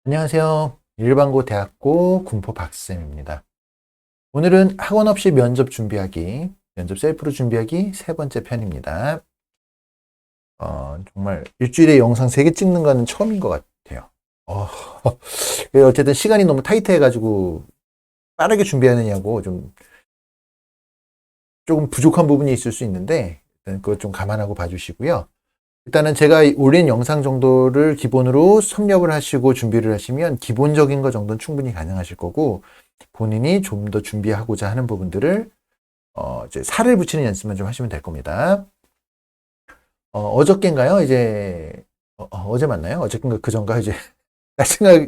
안녕하세요. 일반고 대학고 군포 박쌤입니다. 오늘은 학원 없이 면접 준비하기, 면접 셀프로 준비하기 세 번째 편입니다. 정말 일주일에 영상 3개 찍는 거는 처음인 것 같아요. 어쨌든 시간이 너무 타이트해가지고 빠르게 준비하느냐고 조금 부족한 부분이 있을 수 있는데, 일단 그거 좀 감안하고 봐주시고요. 일단은 제가 올린 영상 정도를 기본으로 섭렵을 하시고 준비를 하시면 기본적인 거 정도는 충분히 가능하실 거고, 본인이 좀 더 준비하고자 하는 부분들을 이제 살을 붙이는 연습만 좀 하시면 될 겁니다. 어저께인가요? 이제 어제 맞나요? 어저께인가 그전가 이제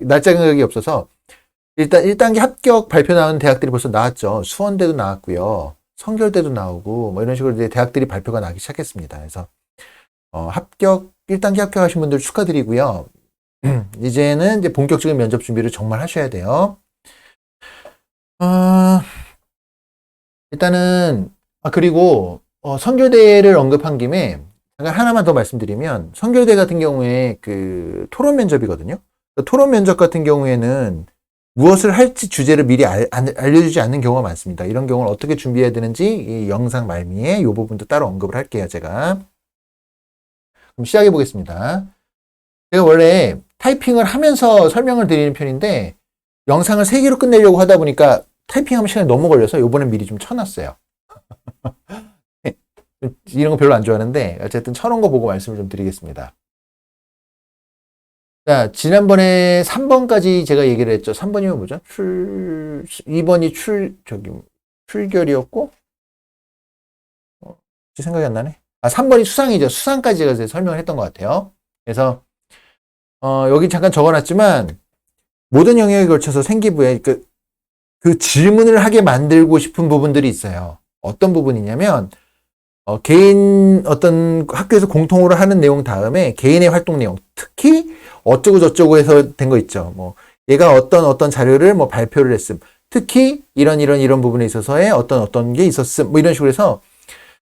날짜 생각이 없어서 일단 1단계 합격 발표 나온 대학들이 벌써 나왔죠. 수원대도 나왔고요. 성결대도 나오고 뭐 이런 식으로 이제 대학들이 발표가 나기 시작했습니다. 그래서 1단계 합격하신 분들 축하드리고요. 이제는 이제 본격적인 면접 준비를 정말 하셔야 돼요. 일단은, 그리고, 선교대를 언급한 김에, 잠깐 하나만 더 말씀드리면, 선교대 같은 경우에 그 토론 면접이거든요. 토론 면접 같은 경우에는 무엇을 할지 주제를 미리 알려주지 않는 경우가 많습니다. 이런 경우는 어떻게 준비해야 되는지 이 영상 말미에 이 부분도 따로 언급을 할게요, 제가. 그럼 시작해 보겠습니다. 제가 원래 타이핑을 하면서 설명을 드리는 편인데, 영상을 3개로 끝내려고 하다 보니까 타이핑하면 시간이 너무 걸려서 요번엔 미리 좀 쳐놨어요. 이런 거 별로 안 좋아하는데 어쨌든 쳐놓은 거 보고 말씀을 좀 드리겠습니다. 자, 지난번에 3번까지 제가 얘기를 했죠. 3번이면 뭐죠? 2번이 출결이었고, 생각이 안 나네. 3번이 수상이죠. 수상까지 제가 설명을 했던 것 같아요. 그래서, 여기 잠깐 적어놨지만, 모든 영역에 걸쳐서 생기부에 그 질문을 하게 만들고 싶은 부분들이 있어요. 어떤 부분이냐면, 개인 어떤 학교에서 공통으로 하는 내용 다음에 개인의 활동 내용, 특히 어쩌고 저쩌고 해서 된 거 있죠. 뭐 얘가 어떤 자료를 뭐 발표를 했음, 특히 이런 부분에 있어서의 어떤 게 있었음, 뭐 이런 식으로 해서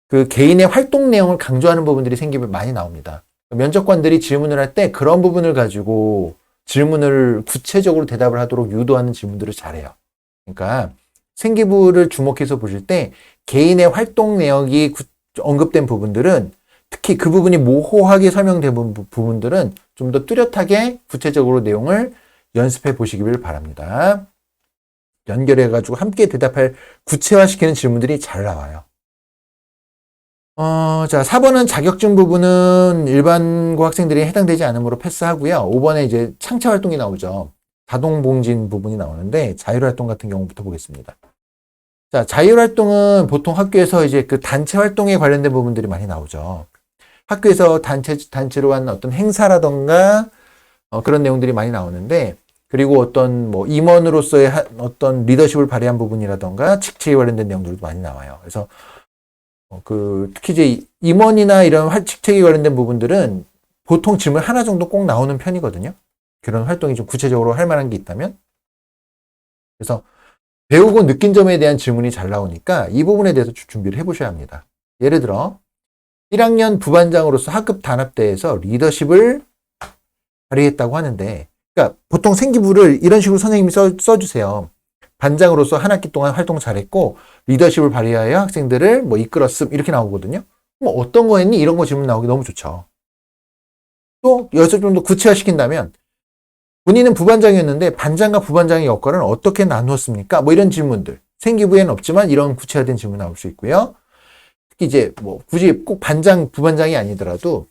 그 개인의 활동 내용을 강조하는 부분들이 생기면 많이 나옵니다. 면접관들이 질문을 할 때 그런 부분을 가지고 질문을 구체적으로 대답을 하도록 유도하는 질문들을 잘해요. 그러니까 생기부를 주목해서 보실 때 개인의 활동 내역이 언급된 부분들은, 특히 그 부분이 모호하게 설명된 부분들은 좀 더 뚜렷하게 구체적으로 내용을 연습해 보시길 바랍니다. 연결해가지고 함께 대답할 구체화시키는 질문들이 잘 나와요. 자, 4번은 자격증 부분은 일반고 학생들이 해당되지 않으므로 패스하고요. 5번에 이제 창체 활동이 나오죠. 자동봉진 부분이 나오는데 자율활동 같은 경우부터 보겠습니다. 자, 자율활동은 보통 학교에서 이제 그 단체 활동에 관련된 부분들이 많이 나오죠. 학교에서 단체로 한 어떤 행사라던가, 그런 내용들이 많이 나오는데, 그리고 어떤 뭐 임원으로서의 어떤 리더십을 발휘한 부분이라던가, 직책에 관련된 내용들도 많이 나와요. 그래서, 특히 이제 임원이나 이런 직책에 관련된 부분들은 보통 질문 하나 정도 꼭 나오는 편이거든요. 그런 활동이 좀 구체적으로 할 만한 게 있다면. 그래서, 배우고 느낀 점에 대한 질문이 잘 나오니까 이 부분에 대해서 준비를 해보셔야 합니다. 예를 들어 1학년 부반장으로서 학급 단합대에서 리더십을 발휘했다고 하는데, 그러니까 보통 생기부를 이런 식으로 선생님이 써주세요. 반장으로서 한 학기 동안 활동 잘했고 리더십을 발휘하여 학생들을 뭐 이끌었음, 이렇게 나오거든요. 뭐 어떤 거 했니? 이런 거 질문 나오기 너무 좋죠. 또 여기서 좀 더 구체화시킨다면, 본인은 부반장이었는데 반장과 부반장의 역할은 어떻게 나누었습니까? 뭐 이런 질문들. 생기부에는 없지만 이런 구체화된 질문 나올 수 있고요. 특히 이제 뭐 굳이 꼭 반장, 부반장이 아니더라도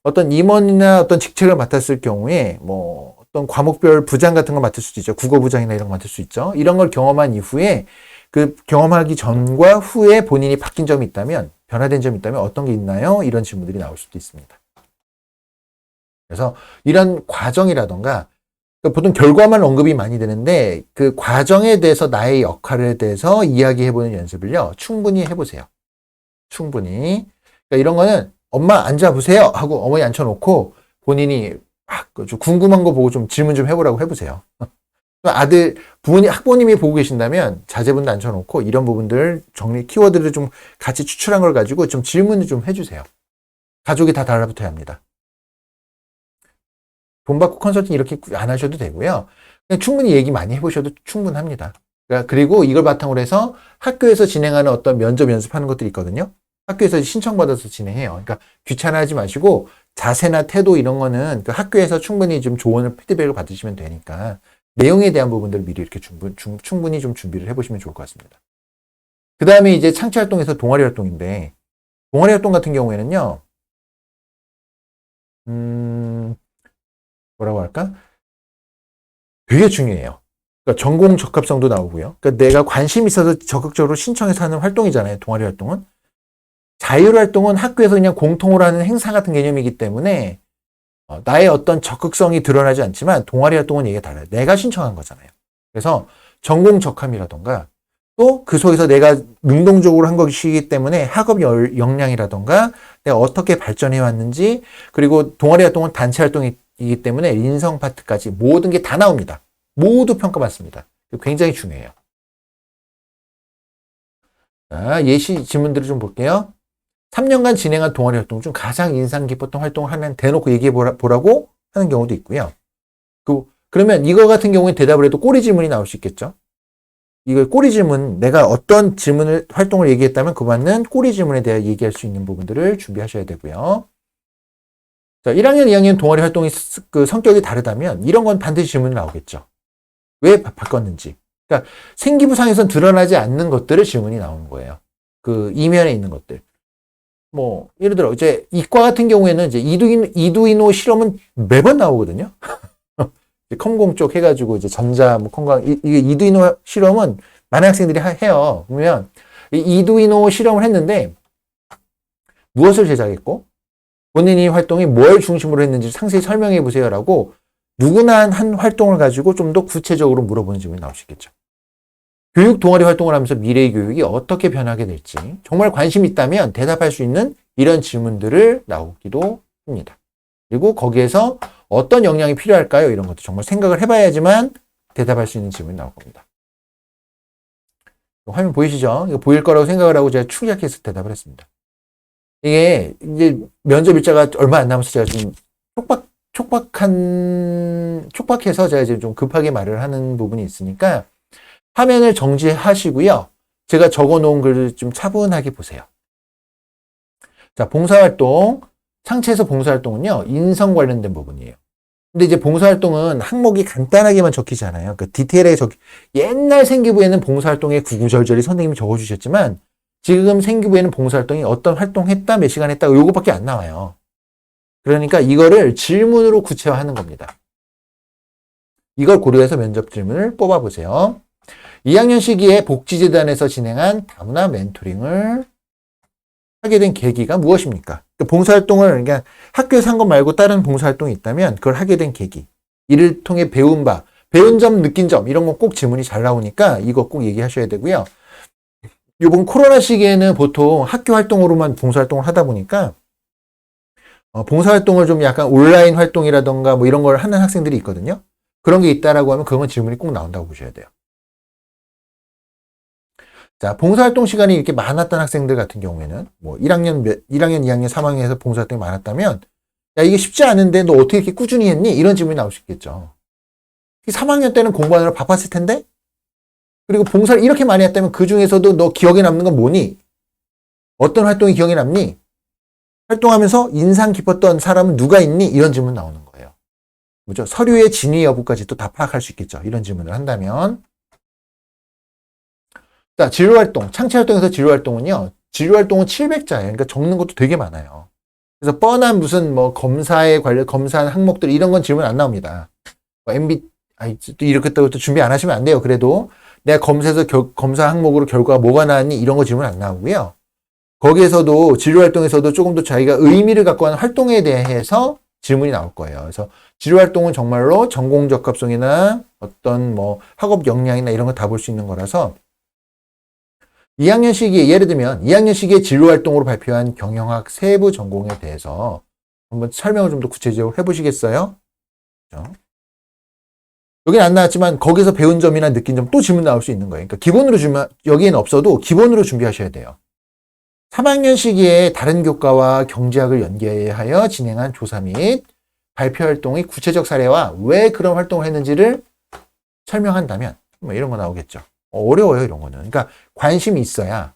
어떤 임원이나 어떤 직책을 맡았을 경우에 뭐 어떤 과목별 부장 같은 걸 맡을 수도 있죠. 국어부장이나 이런 거 맡을 수 있죠. 이런 걸 경험한 이후에 그 경험하기 전과 후에 본인이 바뀐 점이 있다면, 변화된 점이 있다면 어떤 게 있나요? 이런 질문들이 나올 수도 있습니다. 그래서 이런 과정이라던가, 보통 결과만 언급이 많이 되는데 그 과정에 대해서 나의 역할에 대해서 이야기해보는 연습을요, 충분히 해보세요. 충분히. 그러니까 이런 거는 엄마 앉아보세요 하고 어머니 앉혀놓고 본인이 좀 궁금한 거 보고 좀 질문 좀 해보라고 해보세요. 학부모님이 보고 계신다면 자제분도 앉혀놓고 이런 부분들 키워드를 좀 같이 추출한 걸 가지고 좀 질문을 좀 해주세요. 가족이 다 달라붙어야 합니다. 돈 받고 컨설팅 이렇게 안 하셔도 되고요. 그냥 충분히 얘기 많이 해보셔도 충분합니다. 그러니까 그리고 이걸 바탕으로 해서 학교에서 진행하는 어떤 면접 연습하는 것들이 있거든요. 학교에서 신청받아서 진행해요. 그러니까 귀찮아하지 마시고 자세나 태도 이런 거는 그 학교에서 충분히 좀 조언을 피드백을 받으시면 되니까 내용에 대한 부분들을 미리 이렇게 충분히 좀 준비를 해보시면 좋을 것 같습니다. 그 다음에 이제 창체 활동에서 동아리 활동인데 동아리 활동 같은 경우에는요. 뭐라고 할까? 되게 중요해요. 그러니까 전공 적합성도 나오고요. 그러니까 내가 관심 있어서 적극적으로 신청해서 하는 활동이잖아요. 동아리 활동은. 자율 활동은 학교에서 그냥 공통으로 하는 행사 같은 개념이기 때문에 나의 어떤 적극성이 드러나지 않지만 동아리 활동은 얘기가 달라요. 내가 신청한 거잖아요. 그래서 전공 적합이라던가 또 그 속에서 내가 능동적으로 한 것이기 때문에 학업 역량이라던가 내가 어떻게 발전해 왔는지 그리고 동아리 활동은 단체 활동이기 때문에 인성 파트까지 모든 게 다 나옵니다. 모두 평가받습니다. 굉장히 중요해요. 자, 예시 지문들을 좀 볼게요. 3년간 진행한 동아리 활동 중 가장 인상 깊었던 활동을 하나 대놓고 얘기해 보라고 하는 경우도 있고요. 그러면 이거 같은 경우에 대답을 해도 꼬리 질문이 나올 수 있겠죠. 이걸 꼬리 질문, 내가 어떤 질문을, 활동을 얘기했다면 그 맞는 꼬리 질문에 대해 얘기할 수 있는 부분들을 준비하셔야 되고요. 자, 1학년, 2학년 동아리 활동이 그 성격이 다르다면 이런 건 반드시 질문이 나오겠죠. 왜 바꿨는지. 그러니까 생기부상에선 드러나지 않는 것들을 질문이 나오는 거예요. 그 이면에 있는 것들. 뭐 예를 들어 이제 이과 같은 경우에는 이제 이두이노 실험은 매번 나오거든요. 컴공 쪽 해가지고 이제 전자 뭐 컴공 이게 이두이노 실험은 많은 학생들이 해요. 그러면 이두이노 실험을 했는데 무엇을 제작했고 본인이 활동이 뭘 중심으로 했는지 상세히 설명해 보세요라고 누구나 한 활동을 가지고 좀 더 구체적으로 물어보는 질문이 나올 수 있겠죠. 교육 동아리 활동을 하면서 미래의 교육이 어떻게 변하게 될지 정말 관심이 있다면 대답할 수 있는 이런 질문들을 나오기도 합니다. 그리고 거기에서 어떤 역량이 필요할까요? 이런 것도 정말 생각을 해봐야지만 대답할 수 있는 질문이 나올 겁니다. 화면 보이시죠? 이거 보일 거라고 생각을 하고 제가 축약해서 대답을 했습니다. 이게 이제 면접 일자가 얼마 안 남아서 제가 좀 촉박해서 제가 이제 좀 급하게 말을 하는 부분이 있으니까 화면을 정지하시고요. 제가 적어 놓은 글을 좀 차분하게 보세요. 자, 봉사활동. 창체에서 봉사활동은요, 인성 관련된 부분이에요. 근데 이제 봉사활동은 항목이 간단하게만 적히잖아요. 그 디테일하게 옛날 생기부에는 봉사활동에 구구절절히 선생님이 적어주셨지만, 지금 생기부에는 봉사활동이 어떤 활동했다, 몇 시간 했다, 요거밖에 안 나와요. 그러니까 이거를 질문으로 구체화하는 겁니다. 이걸 고려해서 면접 질문을 뽑아보세요. 2학년 시기에 복지재단에서 진행한 다문화 멘토링을 하게 된 계기가 무엇입니까? 봉사활동을, 그러니까 학교에서 한 것 말고 다른 봉사활동이 있다면 그걸 하게 된 계기. 이를 통해 배운 점, 느낀 점, 이런 거 꼭 질문이 잘 나오니까 이거 꼭 얘기하셔야 되고요. 이번 코로나 시기에는 보통 학교 활동으로만 봉사활동을 하다 보니까 봉사활동을 좀 약간 온라인 활동이라던가 뭐 이런 걸 하는 학생들이 있거든요. 그런 게 있다라고 하면 그건 질문이 꼭 나온다고 보셔야 돼요. 자, 봉사활동 시간이 이렇게 많았던 학생들 같은 경우에는 뭐 1학년, 2학년, 3학년에서 봉사활동이 많았다면 야, 이게 쉽지 않은데 너 어떻게 이렇게 꾸준히 했니? 이런 질문이 나올 수 있겠죠. 3학년 때는 공부하느라 바빴을 텐데? 그리고 봉사를 이렇게 많이 했다면 그 중에서도 너 기억에 남는 건 뭐니? 어떤 활동이 기억에 남니? 활동하면서 인상 깊었던 사람은 누가 있니? 이런 질문 나오는 거예요. 뭐죠? 서류의 진위 여부까지도 다 파악할 수 있겠죠. 이런 질문을 한다면. 자, 진로활동, 창체활동에서 진로활동은요, 진로활동은 700자예요. 그러니까 적는 것도 되게 많아요. 그래서 뻔한 무슨 뭐 검사한 항목들 이런 건 질문 안 나옵니다. 뭐 또 이렇게 또 준비 안 하시면 안 돼요. 그래도 내가 검사해서 검사 항목으로 결과가 뭐가 나왔니? 이런 거 질문 안 나오고요. 거기에서도 진로활동에서도 조금 더 자기가 의미를 갖고 하는 활동에 대해서 질문이 나올 거예요. 그래서 진로활동은 정말로 전공 적합성이나 어떤 뭐 학업 역량이나 이런 거 다 볼 수 있는 거라서 2학년 시기에 예를 들면 2학년 시기에 진로활동으로 발표한 경영학 세부 전공에 대해서 한번 설명을 좀 더 구체적으로 해보시겠어요? 그렇죠? 여기는 안 나왔지만 거기서 배운 점이나 느낀 점 또 질문 나올 수 있는 거예요. 그러니까 기본으로 여기에는 없어도 기본으로 준비하셔야 돼요. 3학년 시기에 다른 교과와 경제학을 연계하여 진행한 조사 및 발표 활동의 구체적 사례와 왜 그런 활동을 했는지를 설명한다면 뭐 이런 거 나오겠죠. 어려워요, 이런 거는. 그러니까 관심이 있어야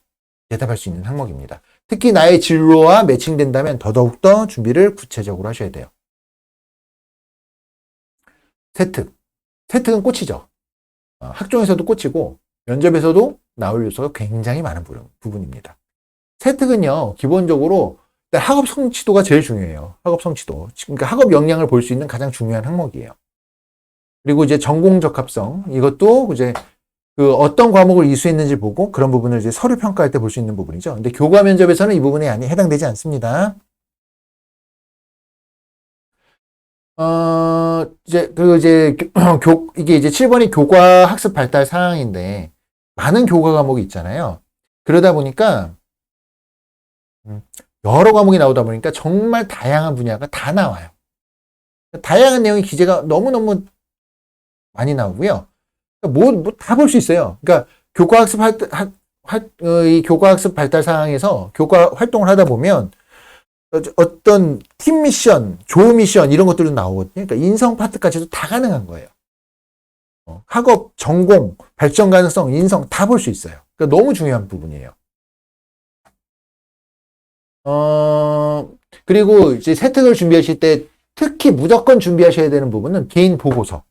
대답할 수 있는 항목입니다. 특히 나의 진로와 매칭된다면 더더욱더 준비를 구체적으로 하셔야 돼요. 세특. 세특은 꽂히죠. 학종에서도 꽂히고 면접에서도 나올 요소가 굉장히 많은 부분입니다. 세특은요, 기본적으로 학업 성취도가 제일 중요해요. 학업 성취도. 그러니까 학업 역량을 볼 수 있는 가장 중요한 항목이에요. 그리고 이제 전공 적합성. 이것도 이제 그 어떤 과목을 이수했는지 보고 그런 부분을 이제 서류 평가할 때 볼 수 있는 부분이죠. 근데 교과 면접에서는 이 부분에 해당되지 않습니다. 그리고 이제 이게 이제 7번이 교과 학습 발달 사항인데 많은 교과 과목이 있잖아요. 그러다 보니까 여러 과목이 나오다 보니까 정말 다양한 분야가 다 나와요. 다양한 내용의 기재가 너무너무 많이 나오고요. 다 볼 수 있어요. 그러니까 이 교과학습 발달 상황에서 교과 활동을 하다 보면 어떤 팀 미션, 조 미션 이런 것들도 나오거든요. 그러니까 인성 파트까지도 다 가능한 거예요. 학업, 전공, 발전 가능성, 인성 다 볼 수 있어요. 그러니까 너무 중요한 부분이에요. 그리고 이제 세특을 준비하실 때 특히 무조건 준비하셔야 되는 부분은 개인 보고서.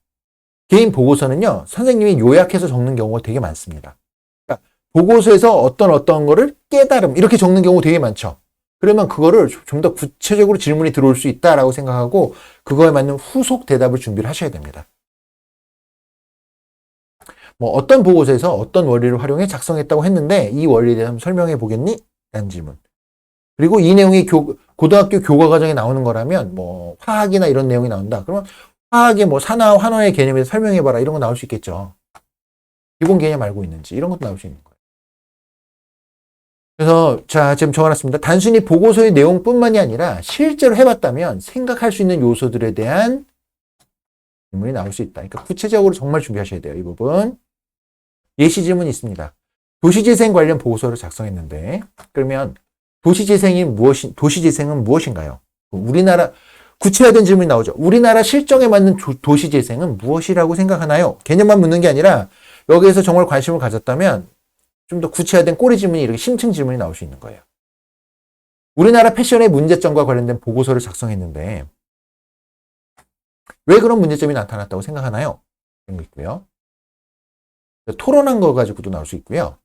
개인 보고서는요, 선생님이 요약해서 적는 경우가 되게 많습니다. 그러니까 보고서에서 어떤 거를 깨달음, 이렇게 적는 경우 되게 많죠. 그러면 그거를 좀 더 구체적으로 질문이 들어올 수 있다라고 생각하고, 그거에 맞는 후속 대답을 준비를 하셔야 됩니다. 뭐, 어떤 보고서에서 어떤 원리를 활용해 작성했다고 했는데, 이 원리에 대해서 설명해 보겠니? 라는 질문. 그리고 이 내용이 고등학교 교과 과정에 나오는 거라면, 뭐, 화학이나 이런 내용이 나온다. 그러면 화학의 뭐 산화, 환원의 개념에 대해서 설명해봐라. 이런 거 나올 수 있겠죠. 기본 개념 알고 있는지. 이런 것도 나올 수 있는 거예요. 그래서, 자, 지금 적어놨습니다. 단순히 보고서의 내용뿐만이 아니라 실제로 해봤다면 생각할 수 있는 요소들에 대한 질문이 나올 수 있다. 그러니까 구체적으로 정말 준비하셔야 돼요. 이 부분. 예시 질문이 있습니다. 도시재생 관련 보고서를 작성했는데, 그러면 도시재생은 무엇인가요? 우리나라, 구체화된 질문이 나오죠. 우리나라 실정에 맞는 도시재생은 무엇이라고 생각하나요? 개념만 묻는 게 아니라 여기에서 정말 관심을 가졌다면 좀 더 구체화된 꼬리 질문이 이렇게 심층 질문이 나올 수 있는 거예요. 우리나라 패션의 문제점과 관련된 보고서를 작성했는데 왜 그런 문제점이 나타났다고 생각하나요? 이런 거 있고요. 토론한 거 가지고도 나올 수 있고요.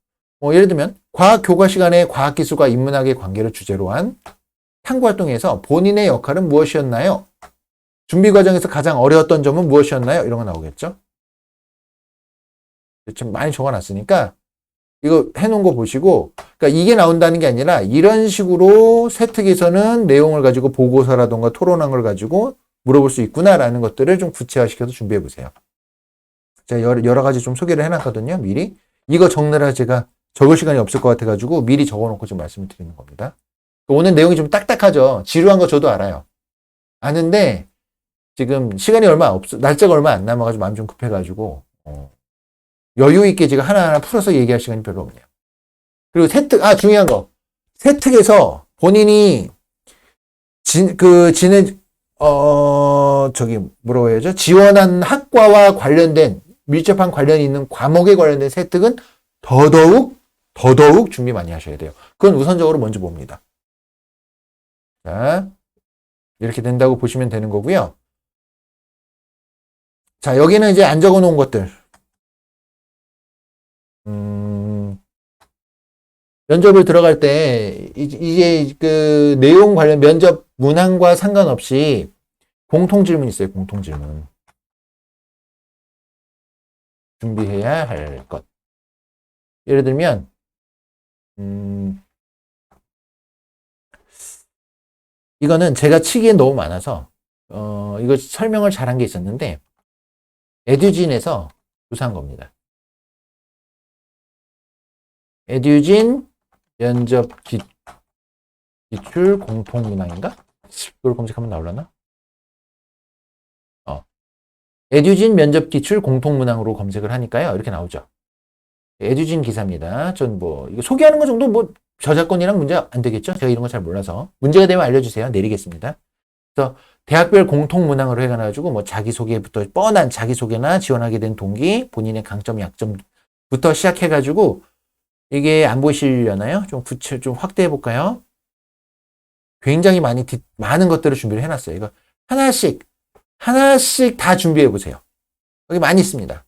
예를 들면 과학 교과 시간에 과학기술과 인문학의 관계를 주제로 한 탐구활동에서 본인의 역할은 무엇이었나요? 준비 과정에서 가장 어려웠던 점은 무엇이었나요? 이런 거 나오겠죠? 좀 많이 적어놨으니까 이거 해놓은 거 보시고, 그러니까 이게 나온다는 게 아니라 이런 식으로 세특에서는 내용을 가지고 보고서라던가 토론한 걸 가지고 물어볼 수 있구나라는 것들을 좀 구체화시켜서 준비해 보세요. 제가 여러 가지 좀 소개를 해놨거든요. 미리. 이거 적느라 제가 적을 시간이 없을 것 같아가지고 미리 적어놓고 좀 말씀을 드리는 겁니다. 오늘 내용이 좀 딱딱하죠. 지루한 거 저도 알아요. 아는데 지금 시간이 날짜가 얼마 안 남아가지고 마음이 좀 급해가지고 여유 있게 제가 하나하나 풀어서 얘기할 시간이 별로 없네요. 그리고 세특, 중요한 거. 세특에서 본인이 뭐라고 해야죠? 지원한 학과와 관련된, 밀접한 관련이 있는 과목에 관련된 세특은 더더욱 준비 많이 하셔야 돼요. 그건 우선적으로 먼저 봅니다. 자, 이렇게 된다고 보시면 되는 거고요. 자, 여기는 이제 안 적어 놓은 것들. 면접을 들어갈 때, 이제 그 내용 관련 면접 문항과 상관없이 공통 질문 있어요, 공통 질문. 준비해야 할 것. 예를 들면, 이거는 제가 치기엔 너무 많아서, 이거 설명을 잘한 게 있었는데, 에듀진에서 조사한 겁니다. 에듀진 면접 기출 공통문항인가? 이걸 검색하면 나오려나? 에듀진 면접 기출 공통문항으로 검색을 하니까요. 이렇게 나오죠. 에듀진 기사입니다. 전 이거 소개하는 거 정도 저작권이랑 문제 안 되겠죠? 제가 이런 거 잘 몰라서. 문제가 되면 알려주세요. 내리겠습니다. 그래서 대학별 공통 문항으로 해가지고 뭐 자기소개부터 뻔한 자기소개나 지원하게 된 동기, 본인의 강점, 약점부터 시작해가지고 이게 안 보이시려나요? 좀 확대해 볼까요? 굉장히 많은 것들을 준비를 해놨어요. 이거 하나씩 다 준비해 보세요. 여기 많이 있습니다.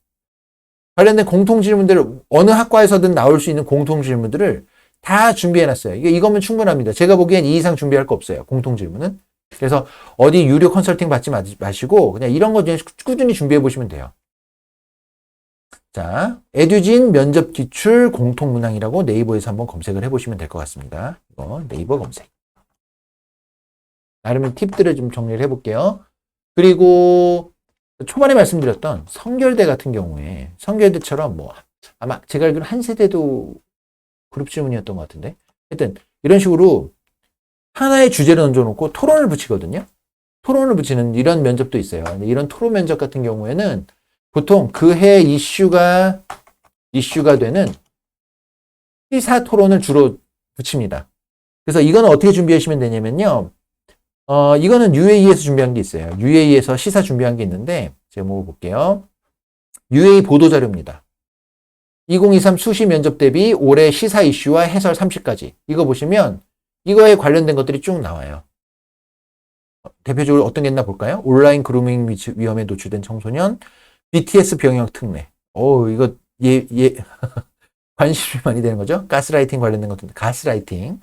관련된 공통 질문들을 어느 학과에서든 나올 수 있는 공통 질문들을 다 준비해 놨어요. 이거면 충분합니다. 제가 보기엔 이 이상 준비할 거 없어요. 공통 질문은. 그래서 어디 유료 컨설팅 받지 마시고 그냥 이런 거 꾸준히 준비해 보시면 돼요. 자, 에듀진 면접 기출 공통 문항이라고 네이버에서 한번 검색을 해보시면 될 것 같습니다. 이거 네이버 검색. 나름의 팁들을 좀 정리를 해볼게요. 그리고 초반에 말씀드렸던 성결대 같은 경우에 성결대처럼 뭐 아마 제가 알기로 한 세대도 그룹 질문이었던 것 같은데 하여튼 이런 식으로 하나의 주제를 얹어놓고 토론을 붙이거든요. 토론을 붙이는 이런 면접도 있어요. 이런 토론 면접 같은 경우에는 보통 그 해 이슈가 되는 시사 토론을 주로 붙입니다. 그래서 이거는 어떻게 준비하시면 되냐면요. 이거는 UAE에서 준비한 게 있어요. UAE에서 시사 준비한 게 있는데 제가 먹어볼게요. UAE 보도자료입니다. 2023 수시 면접 대비 올해 시사 이슈와 해설 30가지. 이거 보시면 이거에 관련된 것들이 쭉 나와요. 대표적으로 어떤 게 있나 볼까요? 온라인 그루밍 위험에 노출된 청소년, BTS 병역 특례. 이거 관심이 많이 되는 거죠? 가스라이팅 관련된 것들. 가스라이팅.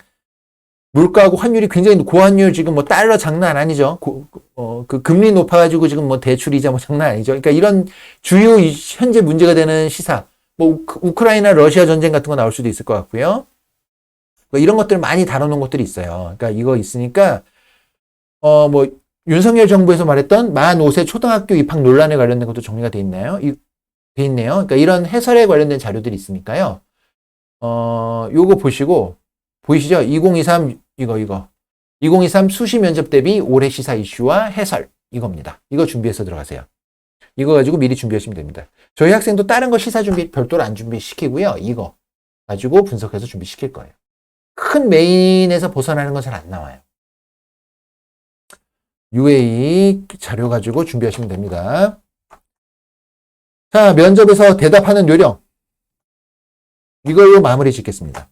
물가하고 환율이 굉장히 고환율 지금 뭐 달러 장난 아니죠. 그 금리 높아가지고 지금 뭐 대출 이자 뭐 장난 아니죠. 그러니까 이런 주요 현재 문제가 되는 시사, 뭐 우크라이나 러시아 전쟁 같은 거 나올 수도 있을 것 같고요. 뭐 이런 것들 많이 다뤄놓은 것들이 있어요. 그러니까 이거 있으니까 뭐 윤석열 정부에서 말했던 만 5세 초등학교 입학 논란에 관련된 것도 정리가 돼 있나요? 돼 있네요. 그러니까 이런 해설에 관련된 자료들이 있으니까요. 요거 보시고 보이시죠? 2023 이거 2023 수시 면접 대비 올해 시사 이슈와 해설 이겁니다. 이거 준비해서 들어가세요. 이거 가지고 미리 준비하시면 됩니다. 저희 학생도 다른 거 시사 준비 별도로 안 준비시키고요. 이거 가지고 분석해서 준비시킬 거예요. 큰 메인에서 벗어나는 건 잘 안 나와요. UAE 자료 가지고 준비하시면 됩니다. 자, 면접에서 대답하는 요령. 이걸로 마무리 짓겠습니다.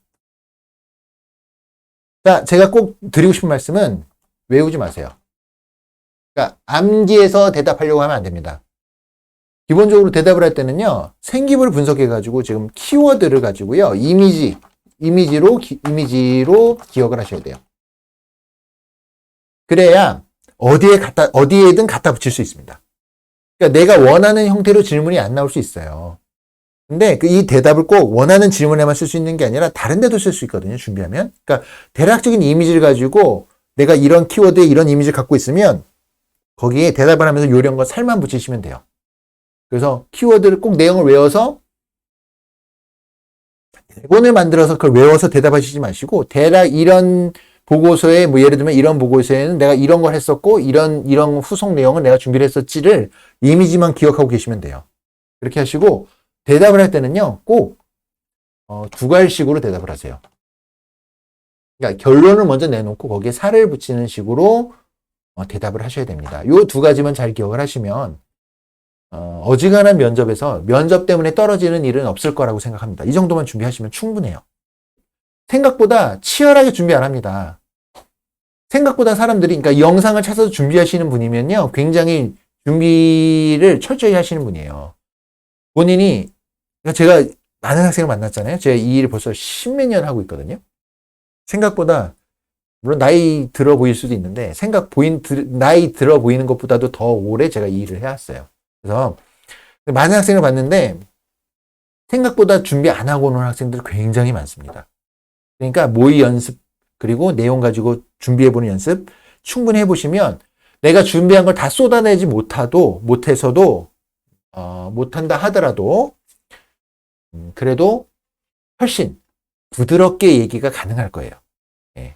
자, 제가 꼭 드리고 싶은 말씀은 외우지 마세요. 그러니까 암기해서 대답하려고 하면 안 됩니다. 기본적으로 대답을 할 때는요, 생기부를 분석해가지고 지금 키워드를 가지고요, 이미지로 기억을 하셔야 돼요. 그래야 어디에든 갖다 붙일 수 있습니다. 그러니까 내가 원하는 형태로 질문이 안 나올 수 있어요. 근데 이 대답을 꼭 원하는 질문에만 쓸 수 있는 게 아니라 다른 데도 쓸 수 있거든요, 준비하면. 그러니까 대략적인 이미지를 가지고 내가 이런 키워드에 이런 이미지를 갖고 있으면 거기에 대답을 하면서 요령과 살만 붙이시면 돼요. 그래서 키워드를 꼭 내용을 외워서 대본을 만들어서 그걸 외워서 대답하시지 마시고 대략 이런 보고서에 뭐 예를 들면 이런 보고서에는 내가 이런 걸 했었고 이런 후속 내용을 내가 준비를 했었지를 이미지만 기억하고 계시면 돼요. 그렇게 하시고 대답을 할 때는요, 꼭 두 갈식으로 대답을 하세요. 그러니까 결론을 먼저 내놓고 거기에 살을 붙이는 식으로 대답을 하셔야 됩니다. 이 두 가지만 잘 기억을 하시면 어지간한 면접에서 면접 때문에 떨어지는 일은 없을 거라고 생각합니다. 이 정도만 준비하시면 충분해요. 생각보다 치열하게 준비 안 합니다. 생각보다 사람들이, 그러니까 영상을 찾아서 준비하시는 분이면요, 굉장히 준비를 철저히 하시는 분이에요. 본인이, 제가 많은 학생을 만났잖아요. 제가 이 일을 벌써 십몇 년 하고 있거든요. 생각보다, 물론 나이 들어 보일 수도 있는데, 나이 들어 보이는 것보다도 더 오래 제가 이 일을 해왔어요. 그래서 많은 학생을 봤는데, 생각보다 준비 안 하고 오는 학생들 굉장히 많습니다. 그러니까 모의 연습, 그리고 내용 가지고 준비해보는 연습 충분히 해보시면 내가 준비한 걸 다 쏟아내지 못해서도 못한다 하더라도 그래도 훨씬 부드럽게 얘기가 가능할 거예요. 예.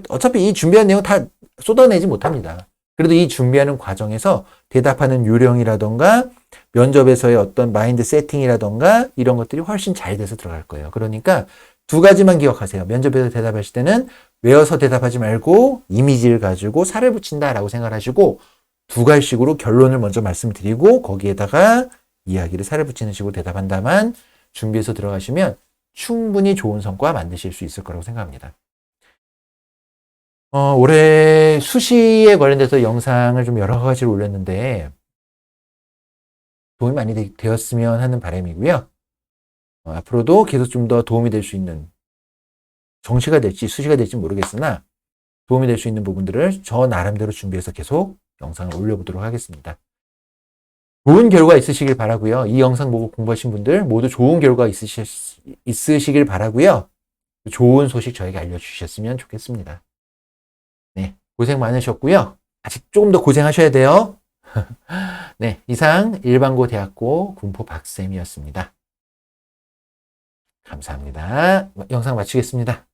어차피 이 준비한 내용 다 쏟아내지 못합니다. 그래도 이 준비하는 과정에서 대답하는 요령이라던가 면접에서의 어떤 마인드 세팅이라던가 이런 것들이 훨씬 잘 돼서 들어갈 거예요. 그러니까 두 가지만 기억하세요. 면접에서 대답하실 때는 외워서 대답하지 말고 이미지를 가지고 살을 붙인다라고 생각하시고 두 갈식으로 결론을 먼저 말씀드리고 거기에다가 이야기를 살을 붙이는 식으로 대답한다만 준비해서 들어가시면 충분히 좋은 성과 만드실 수 있을 거라고 생각합니다. 올해 수시에 관련돼서 영상을 좀 여러 가지로 올렸는데 도움이 많이 되었으면 하는 바람이고요. 앞으로도 계속 좀 더 도움이 될 수 있는 정시가 될지 수시가 될지 모르겠으나 도움이 될 수 있는 부분들을 저 나름대로 준비해서 계속 영상을 올려보도록 하겠습니다. 좋은 결과 있으시길 바라고요. 이 영상 보고 공부하신 분들 모두 좋은 결과 있으시길 바라고요. 좋은 소식 저에게 알려주셨으면 좋겠습니다. 네, 고생 많으셨고요. 아직 조금 더 고생하셔야 돼요. 네, 이상 일반고대학고 군포 박쌤이었습니다. 감사합니다. 영상 마치겠습니다.